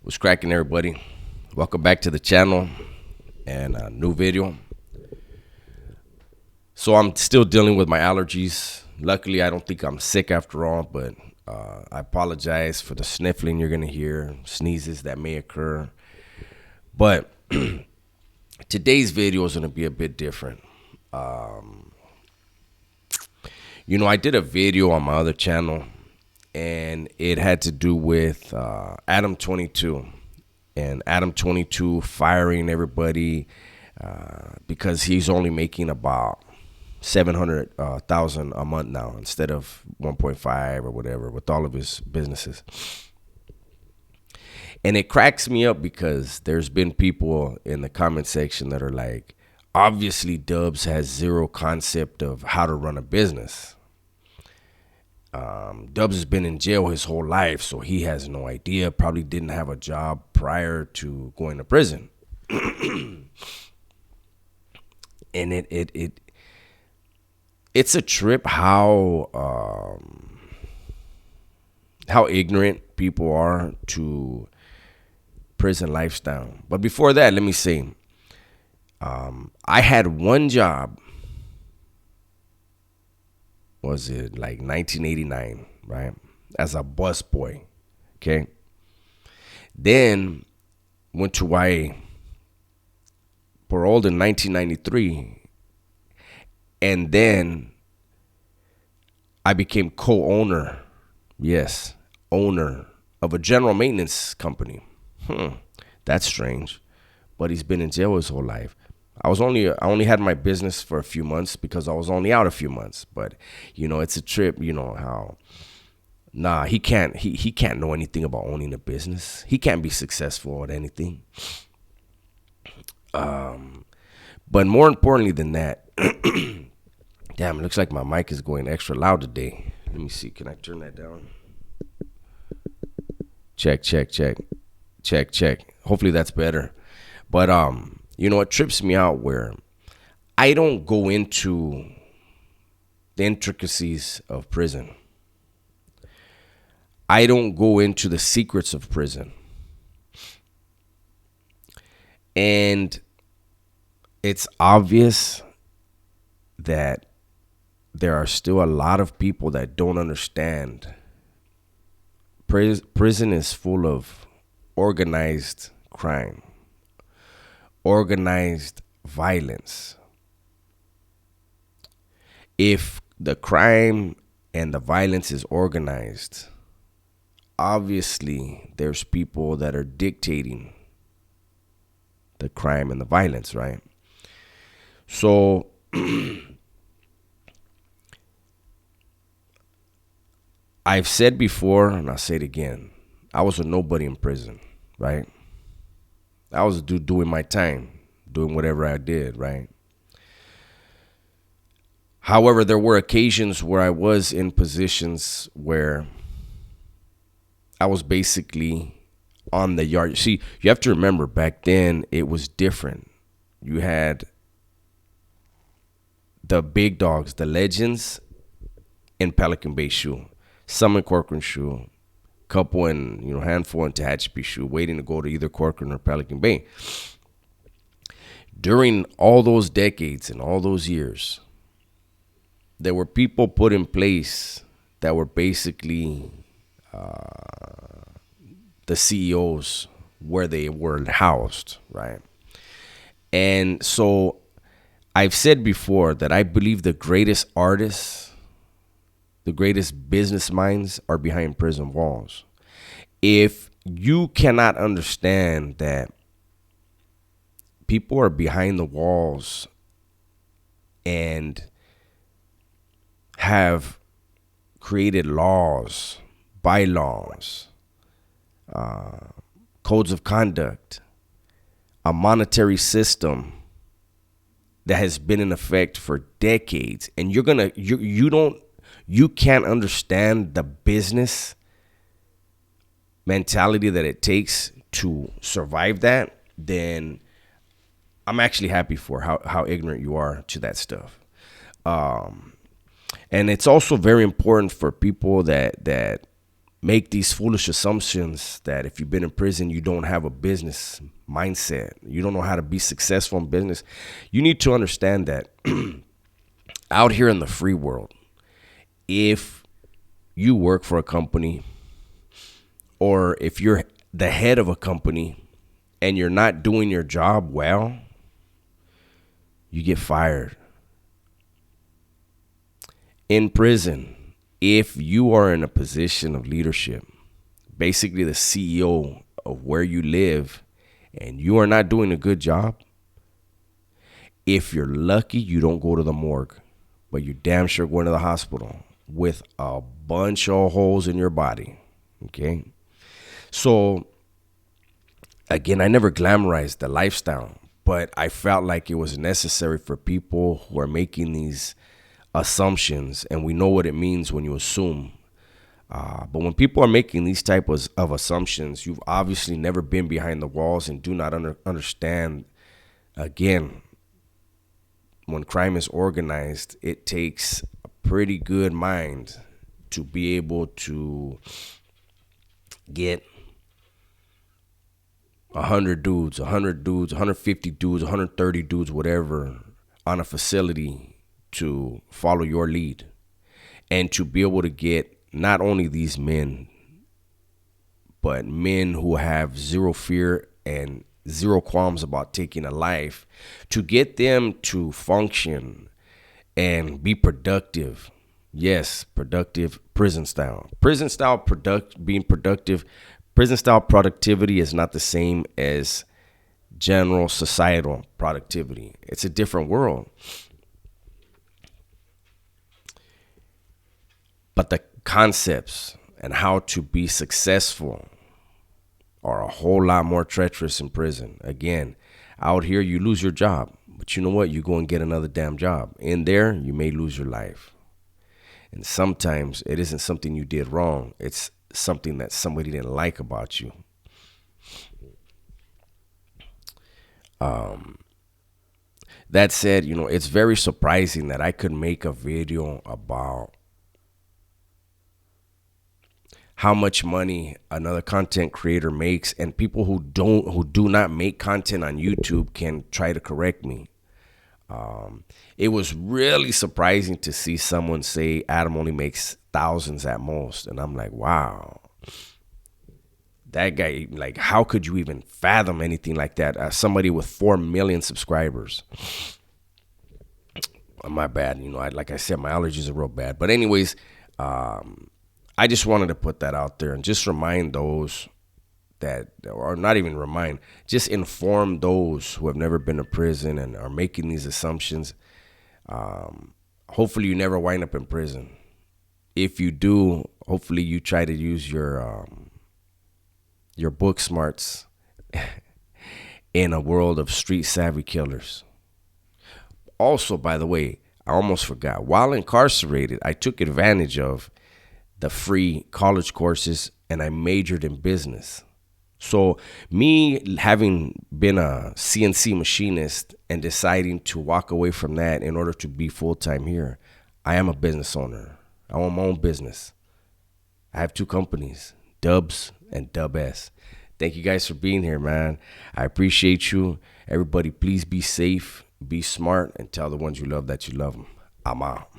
What's cracking, everybody? Welcome back to the channel and a new video. So I'm still dealing with my allergies. Luckily, I don't think I'm sick after all, but I apologize for the sniffling you're gonna hear, sneezes that may occur. But today's video is gonna be a bit different. I did a video on my other channel, and it had to do with Adam 22. And Adam 22 firing everybody because he's only making about 700,000 a month now instead of 1.5 or whatever with all of his businesses. And it cracks me up because there's been people in the comment section that are like, obviously Dubs has zero concept of how to run a business. Dubs has been in jail his whole life, so he has no idea. Probably didn't have a job prior to going to prison. And it's a trip how ignorant people are to prison lifestyle. But before that, let me say, I had one job. Was it like 1989, right? As a busboy, okay? Then went to YA, paroled in 1993, and then I became co-owner, yes, owner of a general maintenance company. That's strange, but he's been in jail his whole life. I only had my business for a few months because I was only out a few months. But it's a trip. He can't know anything about owning a business. He can't be successful at anything. But more importantly than that, damn, it looks like my mic is going extra loud today. Let me see. Can I turn that down? Check. Hopefully that's better. But it trips me out where I don't go into the intricacies of prison. I don't go into the secrets of prison. And it's obvious that there are still a lot of people that don't understand. Prison is full of organized crime, organized violence. If the crime and the violence is organized, obviously there's people that are dictating the crime and the violence, right? So I've said before, and I'll say it again, I was a nobody in prison, right? I was a dude doing my time, doing whatever I did, right? However, there were occasions where I was in positions where I was basically on the yard. See, you have to remember back then it was different. You had the big dogs, the legends in Pelican Bay Shoe, some in Corcoran Shoe, couple in handful in Tehachapi Shoe, waiting to go to either Corcoran or Pelican Bay. During all those decades and all those years, there were people put in place that were basically the CEOs where they were housed, right? And so I've said before that I believe the greatest artists, the greatest business minds are behind prison walls. If you cannot understand that people are behind the walls and have created laws, bylaws, codes of conduct, a monetary system that has been in effect for decades, and you can't understand the business mentality that it takes to survive that, then I'm actually happy for how ignorant you are to that stuff. And it's also very important for people that make these foolish assumptions that if you've been in prison, you don't have a business mindset. You don't know how to be successful in business. You need to understand that out here in the free world, if you work for a company or if you're the head of a company and you're not doing your job well, you get fired. In prison, if you are in a position of leadership, basically the CEO of where you live, and you are not doing a good job, if you're lucky, you don't go to the morgue, but you're damn sure going to the hospital with a bunch of holes in your body. Okay? So, again, I never glamorized the lifestyle, but I felt like it was necessary for people who are making these assumptions, and we know what it means when you assume. But when people are making these types of assumptions, you've obviously never been behind the walls and do not understand. Again, when crime is organized, it takes a pretty good mind to be able to get 100 dudes, 100 dudes, 150 dudes, 130 dudes, whatever, on a facility to follow your lead, and to be able to get not only these men, but men who have zero fear and zero qualms about taking a life, to get them to function and be productive. Yes, productive prison style. Being productive. Prison style productivity is not the same as general societal productivity. It's a different world. But the concepts and how to be successful are a whole lot more treacherous in prison. Again, out here, you lose your job. But you know what? You go and get another damn job. In there, you may lose your life. And sometimes it isn't something you did wrong. It's something that somebody didn't like about you. That said, it's very surprising that I could make a video about how much money another content creator makes, and people who do not make content on YouTube can try to correct me. It was really surprising to see someone say Adam only makes thousands at most, and I'm like, wow, that guy, like, how could you even fathom anything like that? Somebody with 4 million subscribers. My bad, like I said, my allergies are real bad. But anyways, I just wanted to put that out there and just remind those that, or not even remind, just inform those who have never been to prison and are making these assumptions. Hopefully you never wind up in prison. If you do, hopefully you try to use your book smarts in a world of street savvy killers. Also, by the way, I almost forgot. While incarcerated, I took advantage of the free college courses, and I majored in business. So me having been a CNC machinist and deciding to walk away from that in order to be full-time here, I am a business owner. I own my own business. I have 2 companies, Dubs and Dub S. Thank you guys for being here, man. I appreciate you. Everybody, please be safe, be smart, and tell the ones you love that you love them. I'm out.